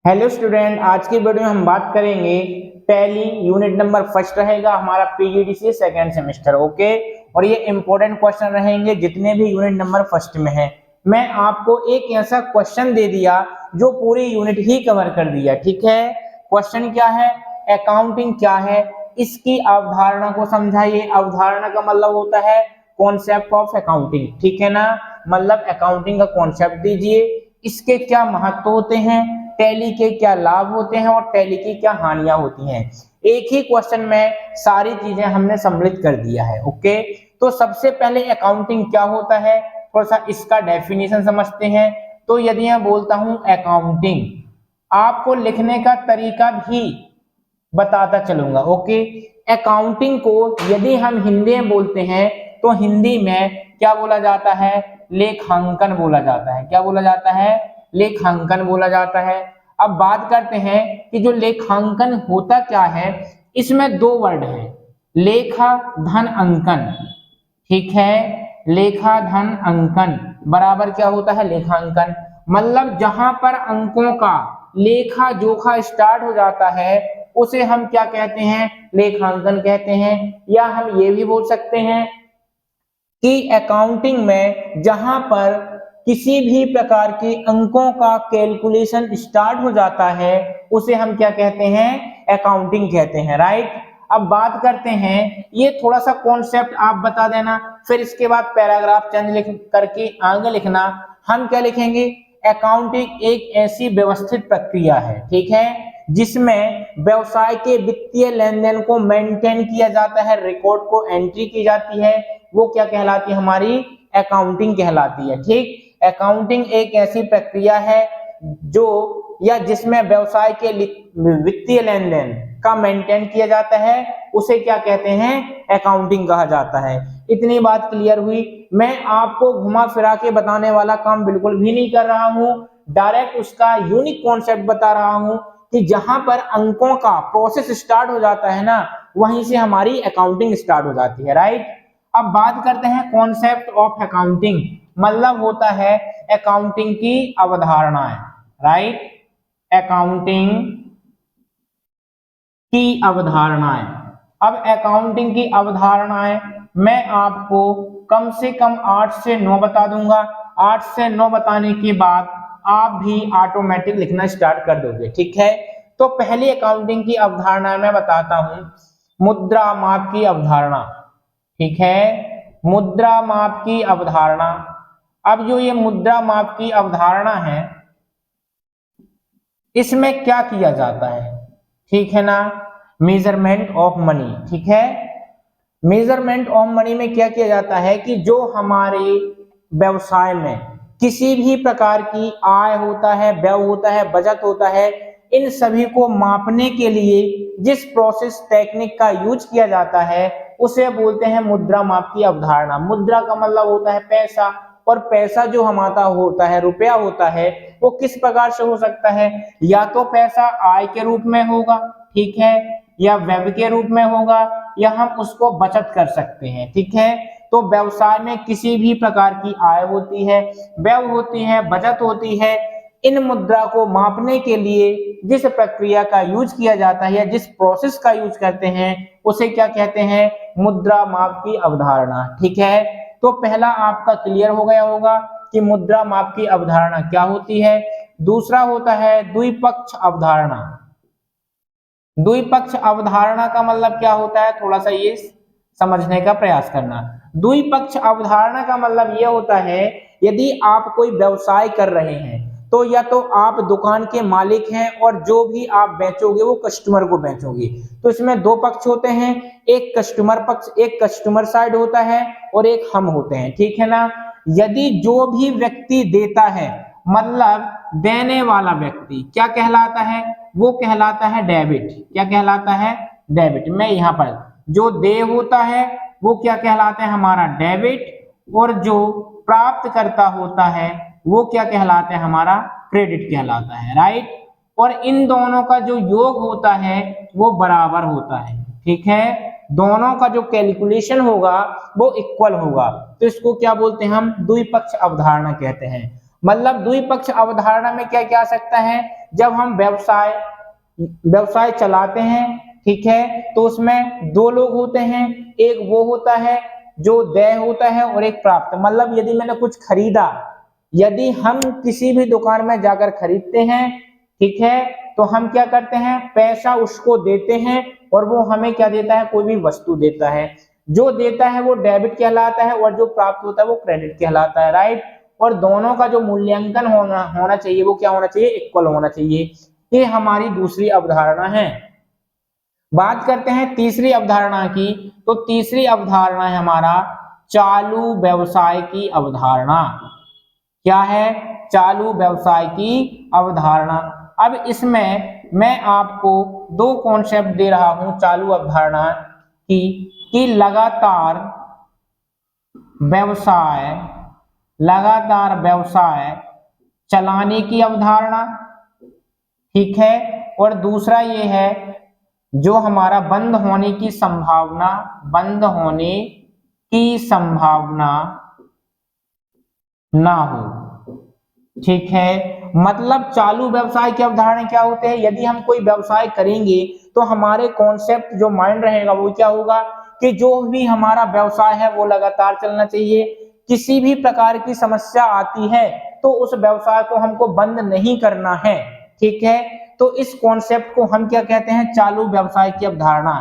Hello student, आज की video में हम बात करेंगे टैली यूनिट नंबर फर्स्ट रहेगा हमारा पीजीडीसी सेकंड सेमेस्टर। ओके, और ये इंपॉर्टेंट क्वेश्चन रहेंगे जितने भी यूनिट नंबर फर्स्ट में है। मैं आपको एक ऐसा क्वेश्चन दे दिया जो पूरी यूनिट ही कवर कर दिया। ठीक है, क्वेश्चन क्या है? अकाउंटिंग क्या है, इसकी अवधारणा को समझाइए। अवधारणा का मतलब होता है कॉन्सेप्ट ऑफ अकाउंटिंग। ठीक है ना, मतलब अकाउंटिंग का कॉन्सेप्ट दीजिए, इसके क्या महत्व होते हैं, टैली के क्या लाभ होते हैं और टैली की क्या हानियां होती हैं। एक ही क्वेश्चन में सारी चीजें हमने सम्मिलित कर दिया है। ओके, तो सबसे पहले अकाउंटिंग क्या होता है, थोड़ा सा इसका डेफिनेशन समझते हैं। तो यदि मैं बोलता हूं अकाउंटिंग, आपको लिखने का तरीका भी बताता चलूंगा। ओके, अकाउंटिंग को यदि हम हिंदी में बोलते हैं तो हिंदी में क्या बोला जाता है? लेखांकन बोला जाता है। क्या बोला जाता है? लेखांकन बोला जाता है। अब बात करते हैं कि जो लेखांकन होता क्या है। इसमें दो वर्ड है, लेखा धन अंकन। ठीक है, लेखा धन अंकन बराबर क्या होता है? लेखांकन। मतलब जहां पर अंकों का लेखा जोखा स्टार्ट हो जाता है उसे हम क्या कहते हैं? लेखांकन कहते हैं। या हम ये भी बोल सकते हैं कि अकाउंटिंग में जहां पर किसी भी प्रकार के अंकों का कैलकुलेशन स्टार्ट हो जाता है उसे हम क्या कहते हैं? अकाउंटिंग कहते हैं। राइट। अब बात करते हैं, ये थोड़ा सा कॉन्सेप्ट आप बता देना, फिर इसके बाद पैराग्राफ चेंज लिख करके आगे लिखना। हम क्या लिखेंगे? अकाउंटिंग एक ऐसी व्यवस्थित प्रक्रिया है, ठीक है, जिसमें व्यवसाय के वित्तीय लेन देन को मेंटेन किया जाता है, रिकॉर्ड को एंट्री की जाती है, वो क्या कहलाती है? हमारी अकाउंटिंग कहलाती है। ठीक, अकाउंटिंग एक ऐसी प्रक्रिया है जो या जिसमें व्यवसाय के वित्तीय लेन देन का मेंटेन किया जाता है, उसे क्या कहते हैं? अकाउंटिंग कहा जाता है। इतनी बात क्लियर हुई। मैं आपको घुमा फिरा के बताने वाला काम बिल्कुल भी नहीं कर रहा हूं, डायरेक्ट उसका यूनिक कॉन्सेप्ट बता रहा हूं कि जहां पर अंकों का प्रोसेस स्टार्ट हो जाता है ना, वहीं से हमारी अकाउंटिंग स्टार्ट हो जाती है। राइट। अब बात करते हैं कॉन्सेप्ट ऑफ अकाउंटिंग, मतलब होता है अकाउंटिंग की अवधारणाएं। राइट, अकाउंटिंग की अवधारणाएं। अब अकाउंटिंग की अवधारणाएं मैं आपको कम से कम 8 से 9 बता दूंगा। 8 से 9 बताने के बाद आप भी ऑटोमेटिक लिखना स्टार्ट कर दोगे। ठीक है, तो पहली अकाउंटिंग की अवधारणा मैं बताता हूं, मुद्रा माप की अवधारणा। ठीक है, मुद्रा माप की अवधारणा। अब जो ये मुद्रा माप की अवधारणा है, इसमें क्या किया जाता है? ठीक है ना, मेजरमेंट ऑफ मनी। ठीक है, मेजरमेंट ऑफ मनी में क्या किया जाता है कि जो हमारे व्यवसाय में किसी भी प्रकार की आय होता है, व्यय होता है, बचत होता है, इन सभी को मापने के लिए जिस प्रोसेस टेक्निक का यूज किया जाता है उसे बोलते हैं मुद्रा माप की अवधारणा। मुद्रा का मतलब होता है पैसा, और पैसा जो हमारा होता है, रुपया होता है, वो किस प्रकार से हो सकता है? या तो पैसा आय के रूप में होगा, ठीक है, या व्यय के रूप में होगा, या हम उसको बचत कर सकते हैं। ठीक है, तो व्यवसाय में किसी भी प्रकार की आय होती है, व्यय होती है, बचत होती है। इन मुद्रा को मापने के लिए जिस प्रक्रिया का यूज किया जाता है या जिस प्रोसेस का यूज करते हैं उसे क्या कहते हैं? मुद्रा माप की अवधारणा। ठीक है, तो पहला आपका क्लियर हो गया होगा कि मुद्रा माप की अवधारणा क्या होती है। दूसरा होता है द्विपक्ष अवधारणा। द्विपक्ष अवधारणा का मतलब क्या होता है, थोड़ा सा ये समझने का प्रयास करना। द्विपक्ष अवधारणा का मतलब यह होता है, यदि आप कोई व्यवसाय कर रहे हैं तो या तो आप दुकान के मालिक हैं और जो भी आप बेचोगे वो कस्टमर को बेचोगे, तो इसमें दो पक्ष होते हैं, एक कस्टमर पक्ष, एक कस्टमर साइड होता है और एक हम होते हैं। ठीक है ना, यदि जो भी व्यक्ति देता है, मतलब देने वाला व्यक्ति क्या कहलाता है? वो कहलाता है डेबिट। क्या कहलाता है? डेबिट। मैं यहाँ पर जो दे होता है वो क्या कहलाता है? हमारा डेबिट। और जो प्राप्त करता होता है वो क्या कहलाता है? हमारा क्रेडिट कहलाता है। राइट, और इन दोनों का जो योग होता है वो बराबर होता है। ठीक है, दोनों का जो कैलकुलेशन होगा वो इक्वल होगा, तो इसको क्या बोलते हैं? हम द्विपक्ष अवधारणा कहते हैं। मतलब द्विपक्ष अवधारणा में क्या क्या आ सकता है, जब हम व्यवसाय चलाते हैं, ठीक है, तो उसमें दो लोग होते हैं, एक वो होता है जो देय होता है और एक प्राप्त। मतलब यदि मैंने कुछ खरीदा, यदि हम किसी भी दुकान में जाकर खरीदते हैं, ठीक है, तो हम क्या करते हैं, पैसा उसको देते हैं और वो हमें क्या देता है, कोई भी वस्तु देता है। जो देता है वो डेबिट कहलाता है और जो प्राप्त होता है वो क्रेडिट कहलाता है, राइट। और दोनों का जो मूल्यांकन होना चाहिए वो क्या होना चाहिए, इक्वल होना चाहिए। ये हमारी दूसरी अवधारणा है। बात करते हैं तीसरी अवधारणा की, तो तीसरी अवधारणा है हमारा चालू व्यवसाय की अवधारणा। क्या है, चालू व्यवसाय की अवधारणा। अब इसमें मैं आपको दो कॉन्सेप्ट दे रहा हूं चालू अवधारणा की, कि लगातार व्यवसाय चलाने की अवधारणा, ठीक है, और दूसरा ये है जो हमारा बंद होने की संभावना ना हो, ठीक है। मतलब चालू व्यवसाय की अवधारणा क्या होते हैं, यदि हम कोई व्यवसाय करेंगे तो हमारे कॉन्सेप्ट जो माइंड रहेगा वो क्या होगा, कि जो भी हमारा व्यवसाय है वो लगातार चलना चाहिए। किसी भी प्रकार की समस्या आती है तो उस व्यवसाय को हमको बंद नहीं करना है, ठीक है। तो इस कॉन्सेप्ट को हम क्या कहते हैं, चालू व्यवसाय की अवधारणा।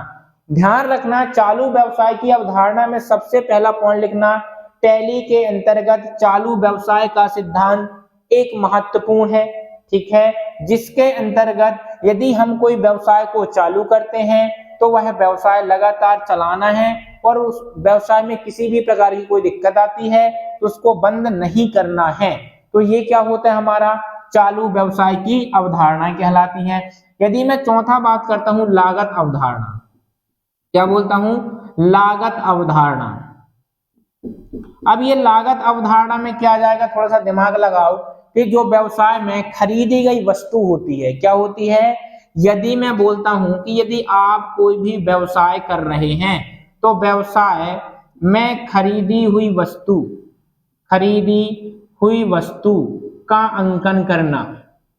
ध्यान रखना, चालू व्यवसाय की अवधारणा में सबसे पहला पॉइंट लिखना, टैली के अंतर्गत चालू व्यवसाय का सिद्धांत एक महत्वपूर्ण है, ठीक है, जिसके अंतर्गत यदि हम कोई व्यवसाय को चालू करते हैं तो वह व्यवसाय लगातार चलाना है और उस व्यवसाय में किसी भी प्रकार की कोई दिक्कत आती है तो उसको बंद नहीं करना है। तो ये क्या होता है, हमारा चालू व्यवसाय की अवधारणा कहलाती है। यदि मैं चौथा बात करता हूं, लागत अवधारणा, क्या बोलता हूं, लागत अवधारणा। अब ये लागत अवधारणा में क्या आ जाएगा, थोड़ा सा दिमाग लगाओ, कि जो व्यवसाय में खरीदी गई वस्तु होती है, क्या होती है, यदि मैं बोलता हूं कि यदि आप कोई भी व्यवसाय कर रहे हैं तो व्यवसाय में खरीदी हुई वस्तु का अंकन करना,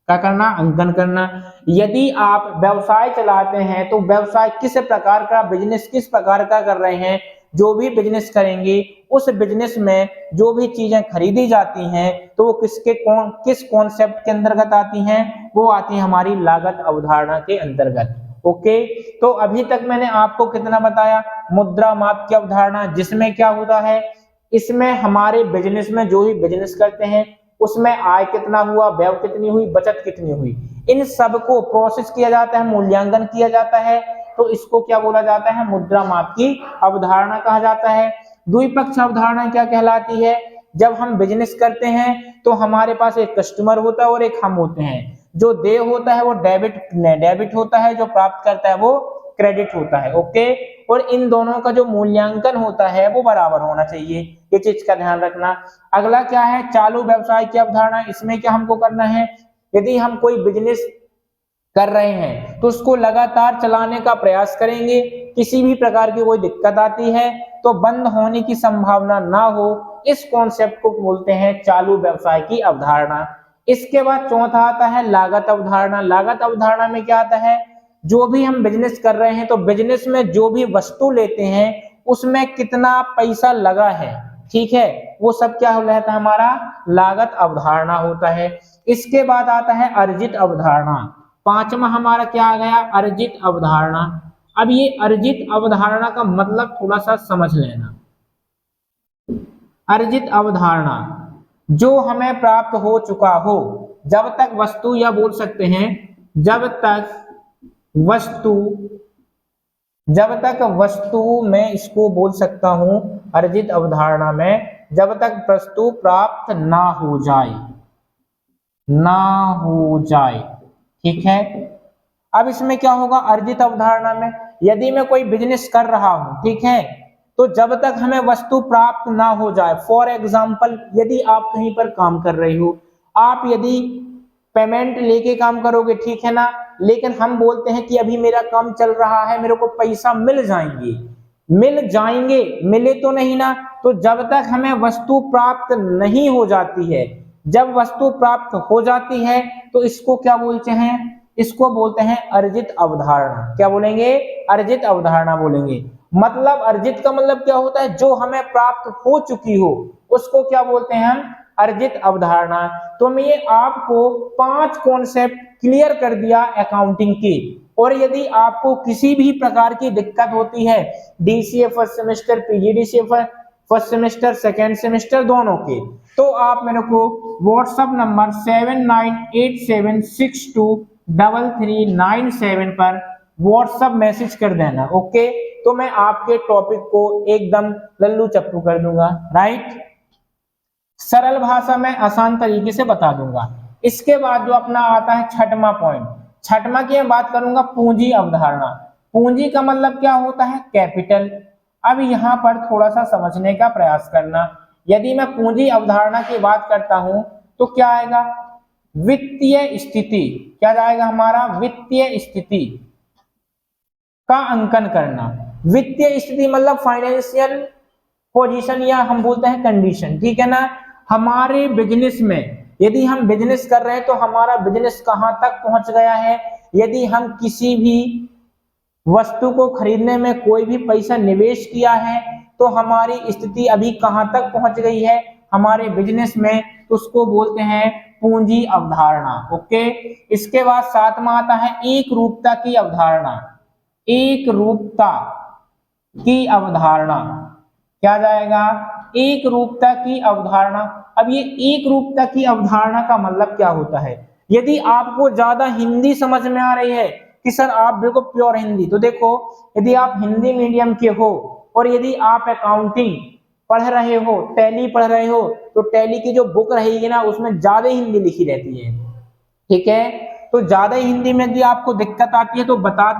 क्या करना, अंकन करना। यदि आप व्यवसाय चलाते हैं तो व्यवसाय किस प्रकार का बिजनेस, किस प्रकार का कर रहे हैं, जो भी बिजनेस करेंगे उस बिजनेस में जो भी चीजें खरीदी जाती हैं तो वो किस कॉन्सेप्ट के अंतर्गत आती हैं, वो आती है हमारी लागत अवधारणा के अंतर्गत। ओके, तो अभी तक मैंने आपको कितना बताया, मुद्रा माप की अवधारणा, जिसमें क्या होता है, इसमें हमारे बिजनेस में जो भी बिजनेस करते हैं उसमें आय कितना हुआ, व्यय कितनी हुई, बचत कितनी हुई, इन सब को प्रोसेस किया जाता है, मूल्यांकन किया जाता है, तो इसको क्या बोला जाता है, मुद्रा माप की अवधारणा कहा जाता है। द्विपक्ष अवधारणा क्या कहलाती है, जब हम बिजनेस करते हैं तो हमारे पास एक कस्टमर होता है और एक हम होते हैं, जो देय होता है वो डेबिट होता है, जो प्राप्त करता है वो क्रेडिट होता है, ओके। और इन दोनों का जो मूल्यांकन होता है वो बराबर होना चाहिए, ये चीज का ध्यान रखना। अगला क्या है, चालू व्यवसाय की अवधारणा। इसमें क्या हमको करना है, यदि हम कोई बिजनेस कर रहे हैं तो उसको लगातार चलाने का प्रयास करेंगे, किसी भी प्रकार की कोई दिक्कत आती है तो बंद होने की संभावना ना हो, इस कॉन्सेप्ट को बोलते हैं चालू व्यवसाय की अवधारणा। इसके बाद चौथा आता है लागत अवधारणा। लागत अवधारणा में क्या आता है, जो भी हम बिजनेस कर रहे हैं तो बिजनेस में जो भी वस्तु लेते हैं उसमें कितना पैसा लगा है, ठीक है, वो सब क्या रहता है, हमारा लागत अवधारणा होता है। इसके बाद आता है अर्जित अवधारणा। पांचवा हमारा क्या आ गया, अर्जित अवधारणा। अब ये अर्जित अवधारणा का मतलब थोड़ा सा समझ लेना। अर्जित अवधारणा, जो हमें प्राप्त हो चुका हो, जब तक वस्तु, या बोल सकते हैं जब तक वस्तु मैं इसको बोल सकता हूं अर्जित अवधारणा में, जब तक वस्तु प्राप्त ना हो जाए, ठीक है। अब इसमें क्या होगा, अर्जित अवधारणा में यदि मैं कोई बिजनेस कर रहा हूं, ठीक है, तो जब तक हमें वस्तु प्राप्त ना हो जाए, फॉर एग्जाम्पल यदि आप कहीं पर काम कर रहे हो, आप यदि पेमेंट लेके काम करोगे, ठीक है ना, लेकिन हम बोलते हैं कि अभी मेरा काम चल रहा है, मेरे को पैसा मिल जाएंगे, मिले तो नहीं ना, तो जब तक हमें वस्तु प्राप्त नहीं हो जाती है, जब वस्तु प्राप्त हो जाती है तो इसको क्या बोलते हैं, इसको बोलते हैं अर्जित अवधारणा। क्या बोलेंगे, अर्जित अवधारणा बोलेंगे। मतलब अर्जित का मतलब क्या होता है, जो हमें प्राप्त हो चुकी हो उसको क्या बोलते हैं हम, अर्जित अवधारणा। तो मैं ये आपको 5 कॉन्सेप्ट क्लियर कर दिया अकाउंटिंग की। और यदि आपको किसी भी प्रकार की दिक्कत होती है DCA first semester, PGDCA first semester, second semester दोनों के, तो आप मेरे को व्हाट्सएप नंबर 7987623397 पर व्हाट्सएप मैसेज कर देना। ओके, तो मैं आपके टॉपिक को एकदम लल्लू चप्पू कर दूंगा, राइट, सरल भाषा में आसान तरीके से बता दूंगा। इसके बाद जो अपना आता है छठवां पॉइंट, छठवां की मैं बात करूंगा पूंजी अवधारणा। पूंजी का मतलब क्या होता है, कैपिटल। अब यहाँ पर थोड़ा सा समझने का प्रयास करना। यदि मैं पूंजी अवधारणा की बात करता हूं तो क्या आएगा, वित्तीय स्थिति। क्या जाएगा हमारा, वित्तीय स्थिति का अंकन करना। वित्तीय स्थिति मतलब फाइनेंशियल पोजीशन या हम बोलते हैं कंडीशन, ठीक है ना। हमारे बिजनेस में यदि हम बिजनेस कर रहे हैं तो हमारा बिजनेस कहां तक पहुंच गया है। यदि हम किसी भी वस्तु को खरीदने में कोई भी पैसा निवेश किया है तो हमारी स्थिति अभी कहां तक पहुंच गई है हमारे बिजनेस में, तो उसको बोलते हैं पूंजी अवधारणा। ओके, इसके बाद सातवां आता है एक रूपता की अवधारणा। एक रूपता की अवधारणा क्या जाएगा, एक रूपता की अवधारणा। अब ये एक रूपता की अवधारणा का मतलब क्या होता है। यदि आपको ज्यादा हिंदी समझ में आ रही है कि सर आप बिल्कुल प्योर हिंदी, तो देखो यदि आप हिंदी मीडियम के हो और यदि आप अकाउंटिंग पढ़ रहे हो, टैली पढ़ रहे हो, तो टैली की जो बुक रहेगी ना उसमें ज्यादा हिंदी लिखी रहती है, ठीक है। तो ज्यादा हिंदी में यदि आपको दिक्कत आती है तो बता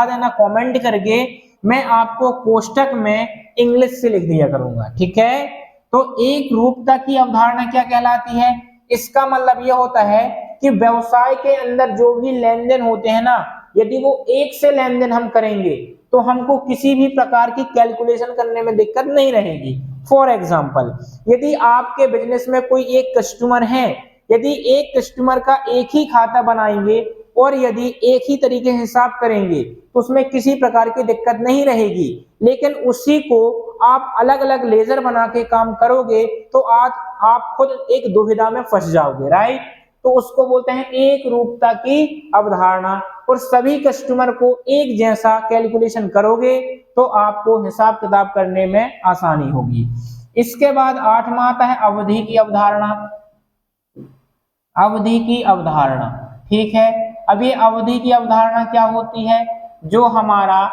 देना कमेंट करके, मैं आपको कोष्टक में इंग्लिश से लिख दिया करूंगा, ठीक है। तो एक रूपता की अवधारणा क्या कहलाती है, इसका मतलब यह होता है कि व्यवसाय के अंदर जो भी लेन देन होते हैं ना, यदि वो एक से लेन देन हम करेंगे तो हमको किसी भी प्रकार की कैलकुलेशन करने में दिक्कत नहीं रहेगी। फॉर एग्जाम्पल, यदि आपके बिजनेस में कोई एक कस्टमर है, यदि एक कस्टमर का एक ही खाता बनाएंगे और यदि एक ही तरीके से हिसाब करेंगे तो उसमें किसी प्रकार की दिक्कत नहीं रहेगी। लेकिन उसी को आप अलग अलग लेजर बना के काम करोगे तो आप खुद एक दुविधा में फंस जाओगे, राइट। तो उसको बोलते हैं एक रूपता की अवधारणा। और सभी कस्टमर को एक जैसा कैलकुलेशन करोगे तो आपको हिसाब किताब करने में आसानी होगी। इसके बाद आठवां आता है अवधि की अवधारणा। अवधि की अवधारणा, ठीक है। अब ये अवधि की अवधारणा क्या होती है, जो हमारा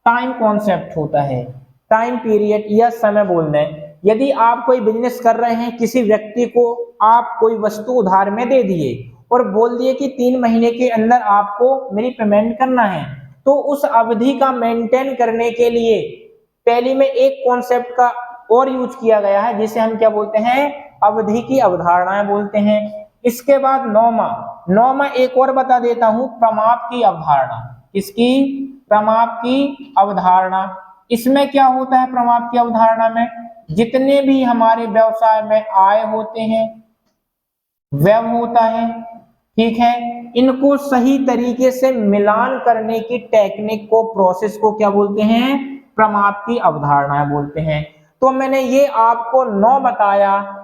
टाइम कॉन्सेप्ट होता है, टाइम पीरियड या समय बोलना है। यदि आप कोई बिजनेस कर रहे हैं, किसी व्यक्ति को आप कोई वस्तु उधार में दे दिए और बोल दिए कि 3 महीने के अंदर आपको मेरी पेमेंट करना है, तो उस अवधि का मेंटेन करने के लिए टैली में एक कॉन्सेप्ट का और यूज किया गया है जिसे हम क्या बोलते हैं, अवधि की अवधारणाएं बोलते हैं। इसके बाद नौमा एक और बता देता हूं, प्रमाप की अवधारणा। किसकी, प्रमाप की अवधारणा। इसमें क्या होता है, प्रमाप की अवधारणा में जितने भी हमारे व्यवसाय में आय होते हैं, व्यय होता है, ठीक है, इनको सही तरीके से मिलान करने की टेक्निक को, प्रोसेस को क्या बोलते हैं, प्रमाप की अवधारणाएं बोलते हैं। तो मैंने ये आपको 9 बताया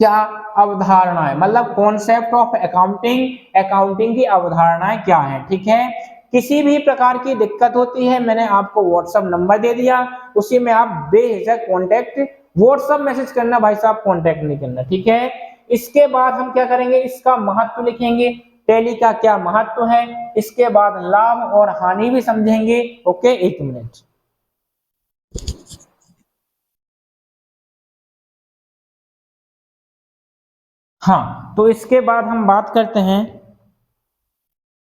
क्या अवधारणाएं, मतलब कॉन्सेप्ट ऑफ अकाउंटिंग, अकाउंटिंग की अवधारणाएं क्या है, ठीक है। किसी भी प्रकार की दिक्कत होती है मैंने आपको व्हाट्सएप नंबर दे दिया, उसी में आप बेहिचक कांटेक्ट व्हाट्सएप मैसेज करना, भाई साहब कांटेक्ट नहीं करना, ठीक है। इसके बाद हम क्या करेंगे, इसका महत्व लिखेंगे, टैली का क्या महत्व है। इसके बाद लाभ और हानि भी समझेंगे। Okay, 1 minute. हाँ, तो इसके बाद हम बात करते हैं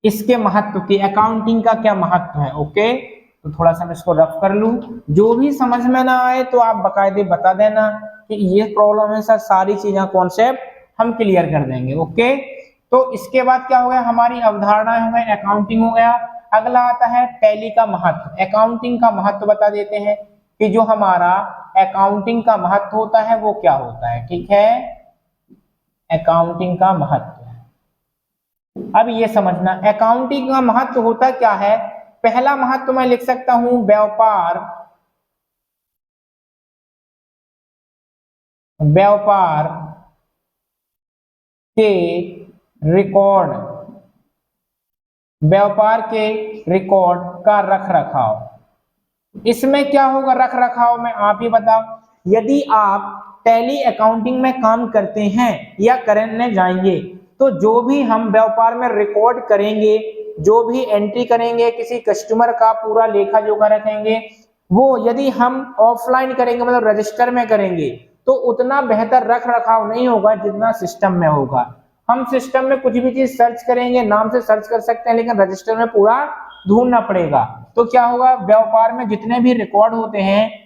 इसके महत्व की, अकाउंटिंग का क्या महत्व है। ओके, तो थोड़ा सा मैं इसको रफ कर लूं, जो भी समझ में ना आए तो आप बकायदे बता देना कि ये प्रॉब्लम है सर, सारी चीजें कॉन्सेप्ट हम क्लियर कर देंगे। ओके, तो इसके बाद क्या हो गया, हमारी अवधारणाएं हो गई, अकाउंटिंग हो गया। अगला आता है टैली का महत्व। अकाउंटिंग का महत्व बता देते हैं कि जो हमारा अकाउंटिंग का महत्व होता है वो क्या होता है, ठीक है। अकाउंटिंग का महत्व। अब ये समझना अकाउंटिंग का महत्व होता क्या है। पहला महत्व मैं लिख सकता हूं व्यापार के रिकॉर्ड, व्यापार के रिकॉर्ड का रख रखाव। इसमें क्या होगा रख रखाव में, आप ही बताओ। यदि आप टैली अकाउंटिंग में काम करते हैं या करने जाएंगे तो जो भी हम व्यापार में रिकॉर्ड करेंगे, जो भी एंट्री करेंगे, किसी कस्टमर का पूरा लेखा जोखा रखेंगे, वो यदि हम ऑफलाइन करेंगे मतलब रजिस्टर में करेंगे तो उतना बेहतर रख रखाव नहीं होगा जितना सिस्टम में होगा। हम सिस्टम में कुछ भी चीज सर्च करेंगे, नाम से सर्च कर सकते हैं, लेकिन रजिस्टर में पूरा ढूंढना पड़ेगा। तो क्या होगा, व्यापार में जितने भी रिकॉर्ड होते हैं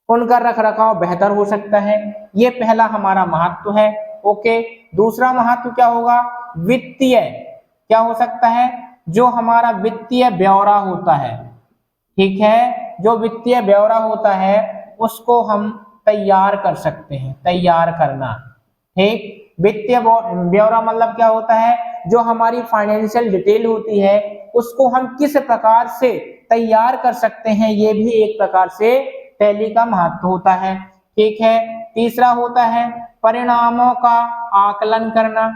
उनका रख रखाव बेहतर हो सकता है। ये पहला हमारा महत्व है। ओके, दूसरा महत्व क्या होगा, वित्तीय, क्या हो सकता है, जो हमारा वित्तीय ब्यौरा होता है, ठीक है, जो वित्तीय ब्यौरा होता है उसको हम तैयार कर सकते हैं, तैयार करना, ठीक। वित्तीय ब्यौरा मतलब क्या होता है, जो हमारी फाइनेंशियल डिटेल होती है उसको हम किस प्रकार से तैयार कर सकते हैं, ये भी एक प्रकार से टैली का महत्व होता है, ठीक है। तीसरा होता है परिणामों का आकलन करना,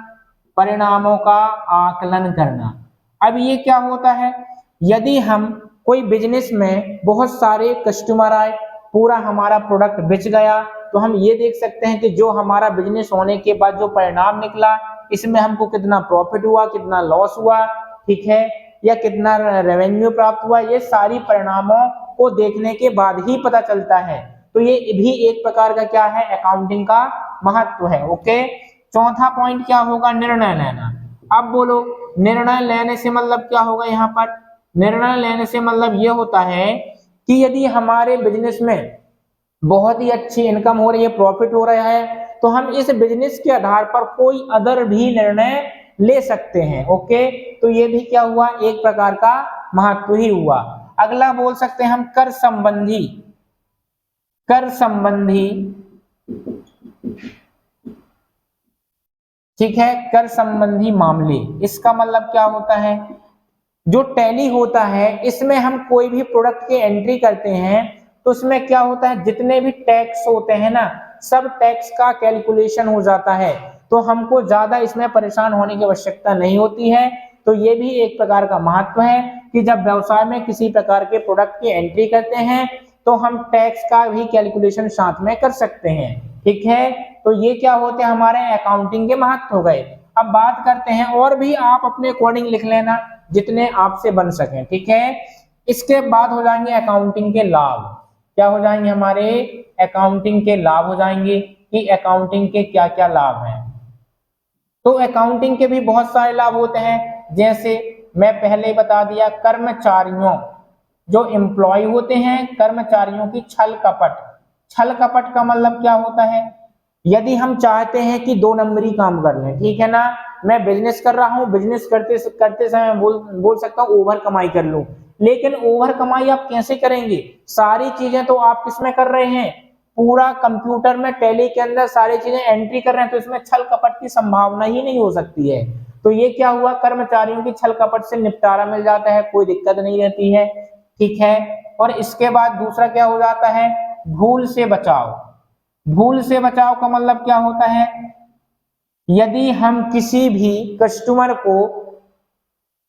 परिणामों का आकलन करना। अब ये क्या होता है, यदि हम कोई बिजनेस में बहुत सारे कस्टमर आए, पूरा हमारा प्रोडक्ट बिक गया, तो हम ये देख सकते हैं कि जो हमारा बिजनेस होने के बाद जो परिणाम निकला, इसमें हमको कितना प्रॉफिट हुआ, कितना लॉस हुआ, ठीक है, या कितना रेवेन्यू प्राप्त हुआ, ये सारी परिणामों को देखने के बाद ही पता चलता है। तो ये भी एक प्रकार का क्या है, अकाउंटिंग का महत्व है। ओके, चौथा पॉइंट क्या होगा, निर्णय लेना। अब बोलो निर्णय लेने से मतलब क्या होगा, यहाँ पर निर्णय लेने से मतलब ये होता है कि यदि हमारे बिजनेस में बहुत ही अच्छी इनकम हो रही है, प्रॉफिट हो रहा है, तो हम इस बिजनेस के आधार पर कोई अदर भी निर्णय ले सकते हैं। ओके, तो ये भी क्या हुआ, एक प्रकार का महत्व ही हुआ। अगला बोल सकते हैं हम कर संबंधी, कर संबंधी, ठीक है, कर संबंधी मामले। इसका मतलब क्या होता है, जो टैली होता है इसमें हम कोई भी प्रोडक्ट की एंट्री करते हैं तो उसमें क्या होता है, जितने भी टैक्स होते हैं ना, सब टैक्स का कैलकुलेशन हो जाता है, तो हमको ज्यादा इसमें परेशान होने की आवश्यकता नहीं होती है। तो ये भी एक प्रकार का महत्व है कि जब व्यवसाय में किसी प्रकार के प्रोडक्ट की एंट्री करते हैं तो हम टैक्स का भी कैलकुलेशन साथ में कर सकते हैं, ठीक है। तो ये क्या होते हैं, हमारे अकाउंटिंग के महत्व हो गए। अब बात करते हैं, और भी आप अपने अकॉर्डिंग लिख लेना जितने आपसे बन सके, ठीक है। इसके बाद हो जाएंगे अकाउंटिंग के लाभ। क्या हो जाएंगे, हमारे अकाउंटिंग के लाभ हो जाएंगे कि अकाउंटिंग के क्या क्या लाभ हैं। तो अकाउंटिंग के भी बहुत सारे लाभ होते हैं, जैसे मैं पहले ही बता दिया, कर्मचारियों, जो एम्प्लॉय होते हैं, कर्मचारियों की छल कपट। छल कपट का मतलब क्या होता है, यदि हम चाहते हैं कि 2 नंबरी काम कर लें, ठीक है ना, मैं बिजनेस कर रहा हूं, बिजनेस करते करते समय बोल सकता हूं ओवर कमाई कर लूं, लेकिन ओवर कमाई आप कैसे करेंगे, सारी चीजें तो आप किसमें कर रहे हैं, पूरा कंप्यूटर में टैली के अंदर सारी चीजें एंट्री कर रहे हैं, तो इसमें छल कपट की संभावना ही नहीं हो सकती है। तो ये क्या हुआ, कर्मचारियों की छल कपट से निपटारा मिल जाता है, कोई दिक्कत नहीं रहती है, ठीक है। और इसके बाद दूसरा क्या हो जाता है, भूल से बचाव। भूल से बचाव का मतलब क्या होता है, यदि हम किसी भी कस्टमर को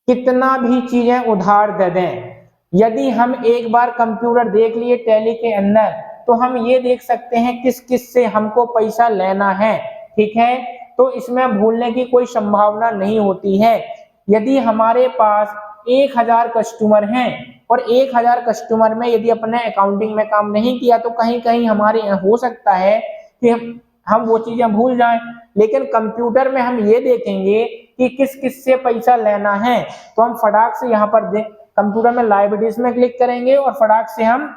कितना भी चीजें उधार दे दें, यदि हम एक बार कंप्यूटर देख लिए टैली के अंदर, तो हम ये देख सकते हैं किस किस से हमको पैसा लेना है, ठीक है। तो इसमें भूलने की कोई संभावना नहीं होती है। यदि हमारे पास 1000 कस्टमर हैं और 1000 कस्टमर में यदि अपने अकाउंटिंग में काम नहीं किया तो कहीं कहीं हमारे हो सकता है कि हम वो चीजें भूल जाएं, लेकिन कंप्यूटर में हम ये देखेंगे कि किस किस से पैसा लेना है, तो हम फटाक से यहाँ पर कंप्यूटर में लाइब्रेरीज में क्लिक करेंगे और फटाक से हम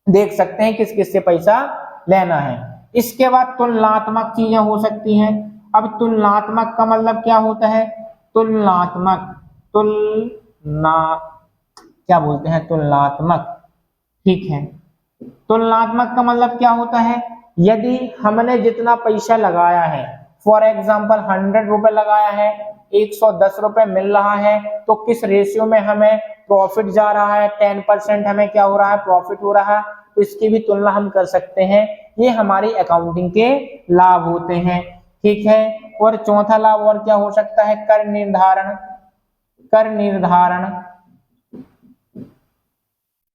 देख सकते हैं किस किस से पैसा लेना है। इसके बाद तुलनात्मक चीजें हो सकती हैं। अब तुलनात्मक का मतलब क्या होता है, तुलनात्मक, तुलना, क्या बोलते हैं, तुलनात्मक, ठीक है। तुलनात्मक का मतलब क्या होता है, यदि हमने जितना पैसा लगाया है, फॉर एग्जाम्पल 100 रुपए लगाया है, 110 रुपए मिल रहा है, तो किस रेशियो में हमें प्रॉफिट जा रहा है, 10% हमें क्या हो रहा है, प्रॉफिट हो रहा है। तो इसकी भी तुलना हम कर सकते हैं। ये हमारी अकाउंटिंग के लाभ होते हैं, ठीक है। और चौथा लाभ और क्या हो सकता है, कर निर्धारण। कर निर्धारण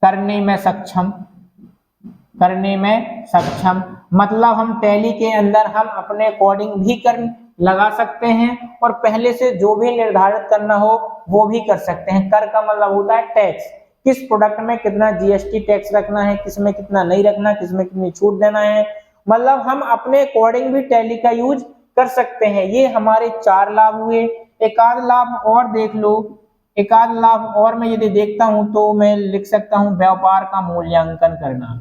करने में सक्षम, करने में सक्षम मतलब हम टैली के अंदर हम अपने अकॉर्डिंग भी कर लगा सकते हैं और पहले से जो भी निर्धारित करना हो वो भी कर सकते हैं। कर का मतलब होता है टैक्स, किस प्रोडक्ट में कितना जीएसटी टैक्स रखना है, किसमें कितना नहीं रखना, किसमें कितनी छूट देना है, मतलब हम अपने अकॉर्डिंग भी टैली का यूज कर सकते हैं। ये हमारे 4 लाभ हुए। एक आध लाभ और देख लो, एक आध लाभ और मैं यदि देखता हूं तो मैं लिख सकता हूं व्यापार का मूल्यांकन करना।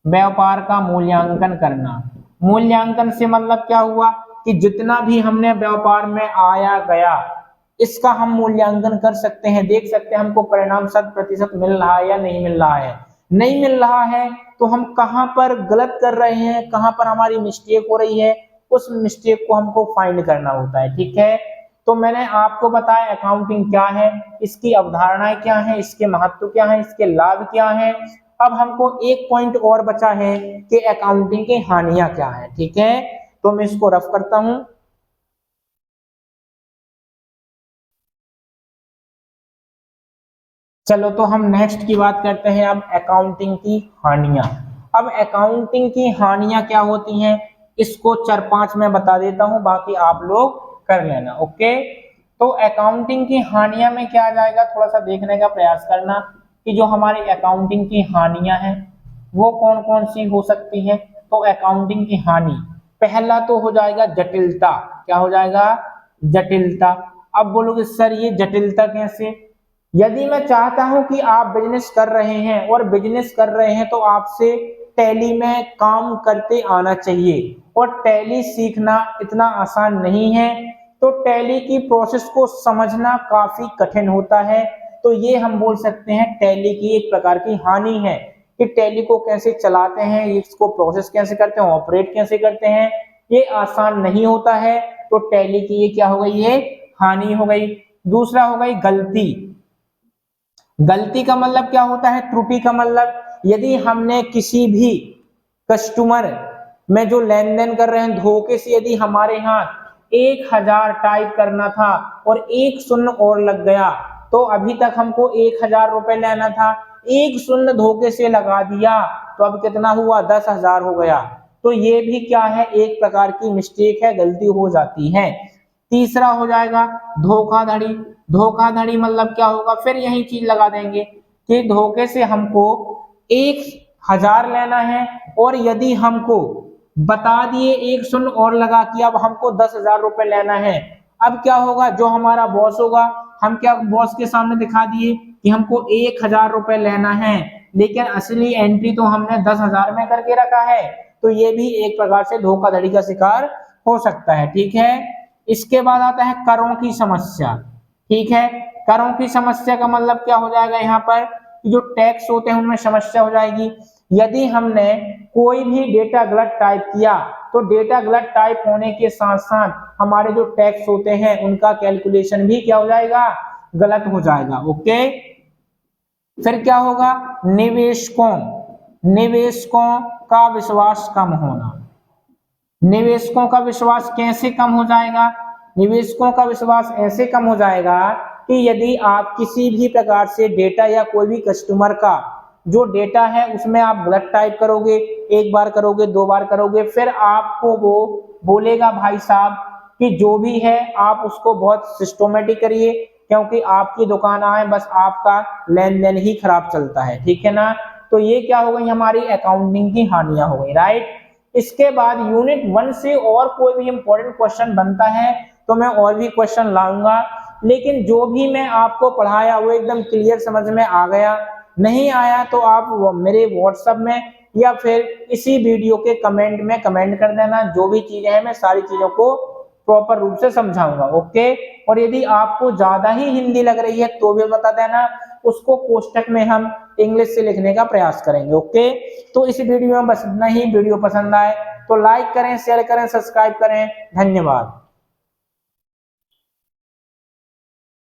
व्यापार का मूल्यांकन करना, मूल्यांकन से मतलब क्या हुआ कि जितना भी हमने व्यापार में आया गया इसका हम मूल्यांकन कर सकते हैं, देख सकते हैं हमको परिणाम 100% मिल रहा है या नहीं मिल रहा है। नहीं मिल रहा है तो हम कहां पर गलत कर रहे हैं, कहां पर हमारी मिस्टेक हो रही है, उस मिस्टेक को हमको फाइंड करना होता है, ठीक है। तो मैंने आपको बताया अकाउंटिंग क्या है, इसकी अवधारणाएं क्या है, इसके महत्व क्या है, इसके लाभ क्या है। अब हमको एक पॉइंट और बचा है कि अकाउंटिंग की हानियां क्या है, ठीक है। तो मैं इसको रफ करता हूं। चलो तो हम नेक्स्ट की बात करते हैं अब अकाउंटिंग की हानियां। अब अकाउंटिंग की हानियां क्या होती हैं इसको 4-5 में बता देता हूं, बाकी आप लोग कर लेना, ओके। तो अकाउंटिंग की हानियां में क्या आ जाएगा, थोड़ा सा देखने का प्रयास करना कि जो हमारी अकाउंटिंग की हानियां हैं वो कौन कौन सी हो सकती हैं। तो अकाउंटिंग की हानि, पहला तो हो जाएगा जटिलता। क्या हो जाएगा, जटिलता। अब बोलोगे सर ये जटिलता कैसे, यदि मैं चाहता हूं कि आप बिजनेस कर रहे हैं और बिजनेस कर रहे हैं तो आपसे टैली में काम करते आना चाहिए और टैली सीखना इतना आसान नहीं है, तो टैली की प्रोसेस को समझना काफी कठिन होता है। तो ये हम बोल सकते हैं टैली की एक प्रकार की हानि है कि टैली को कैसे चलाते हैं, इसको प्रोसेस कैसे करते हैं, ऑपरेट कैसे करते हैं, ये आसान नहीं होता है। तो टैली की ये क्या हो गई, ये हानि हो गई। दूसरा हो गई गलती। गलती का मतलब क्या होता है, त्रुटि का मतलब यदि हमने किसी भी कस्टमर में जो लेन देन कर रहे हैं धोखे से, यदि हमारे यहाँ 1000 टाइप करना था और एक शून्य और लग गया तो अभी तक हमको 1000 रुपए लेना था, एक शून्य धोखे से लगा दिया तो अब कितना हुआ, 10,000 हो गया। तो ये भी क्या है, एक प्रकार की मिस्टेक है, गलती हो जाती है। तीसरा हो जाएगा धोखाधड़ी। धोखाधड़ी मतलब क्या होगा, फिर यही चीज लगा देंगे कि धोखे से हमको 1000 लेना है और यदि हमको बता दिए एक शून्य और लगा कि अब हमको 10,000 रुपए लेना है। अब क्या होगा, जो हमारा बॉस होगा, हम क्या बॉस के सामने दिखा दिए कि हमको 1000 रुपए लेना है लेकिन असली एंट्री तो हमने 10,000 में करके रखा है। तो ये भी एक प्रकार से धोखाधड़ी का शिकार हो सकता है, ठीक है। इसके बाद आता है करों की समस्या, ठीक है। करों की समस्या का मतलब क्या हो जाएगा, यहाँ पर जो टैक्स होते हैं उनमें समस्या हो जाएगी। यदि हमने कोई भी डेटा गलत टाइप किया तो डेटा गलत टाइप होने के साथ साथ हमारे जो टैक्स होते हैं उनका कैलकुलेशन भी क्या हो जाएगा, गलत हो जाएगा, ओके। फिर क्या होगा, निवेशकों निवेशकों का विश्वास कम होना। निवेशकों का विश्वास कैसे कम हो जाएगा, निवेशकों का विश्वास ऐसे कम हो जाएगा कि यदि आप किसी भी प्रकार से डेटा या कोई भी कस्टमर का जो डेटा है उसमें आप गलत टाइप करोगे, एक बार करोगे, 2 बार करोगे, फिर आपको वो बोलेगा भाई साहब कि जो भी है आप उसको बहुत सिस्टमेटिक करिए क्योंकि आपकी दुकान आए बस आपका लेन देन ही खराब चलता है, ठीक है ना। तो ये क्या हो गई, हमारी अकाउंटिंग की हानियां हो गई, राइट। इसके बाद यूनिट 1 से और कोई भी इंपॉर्टेंट क्वेश्चन बनता है तो मैं और भी क्वेश्चन लाऊंगा, लेकिन जो भी मैं आपको पढ़ाया वो एकदम क्लियर समझ में आ गया, नहीं आया तो आप मेरे व्हाट्सएप में या फिर इसी वीडियो के कमेंट में कमेंट कर देना, जो भी चीजें हैं मैं सारी चीजों को प्रॉपर रूप से समझाऊंगा, ओके। और यदि आपको ज्यादा ही हिंदी लग रही है तो भी बता देना, उसको कोष्टक में हम इंग्लिश से लिखने का प्रयास करेंगे, ओके। तो इस वीडियो में बस इतना ही। वीडियो पसंद आए तो लाइक करें, शेयर करें, सब्सक्राइब करें। धन्यवाद।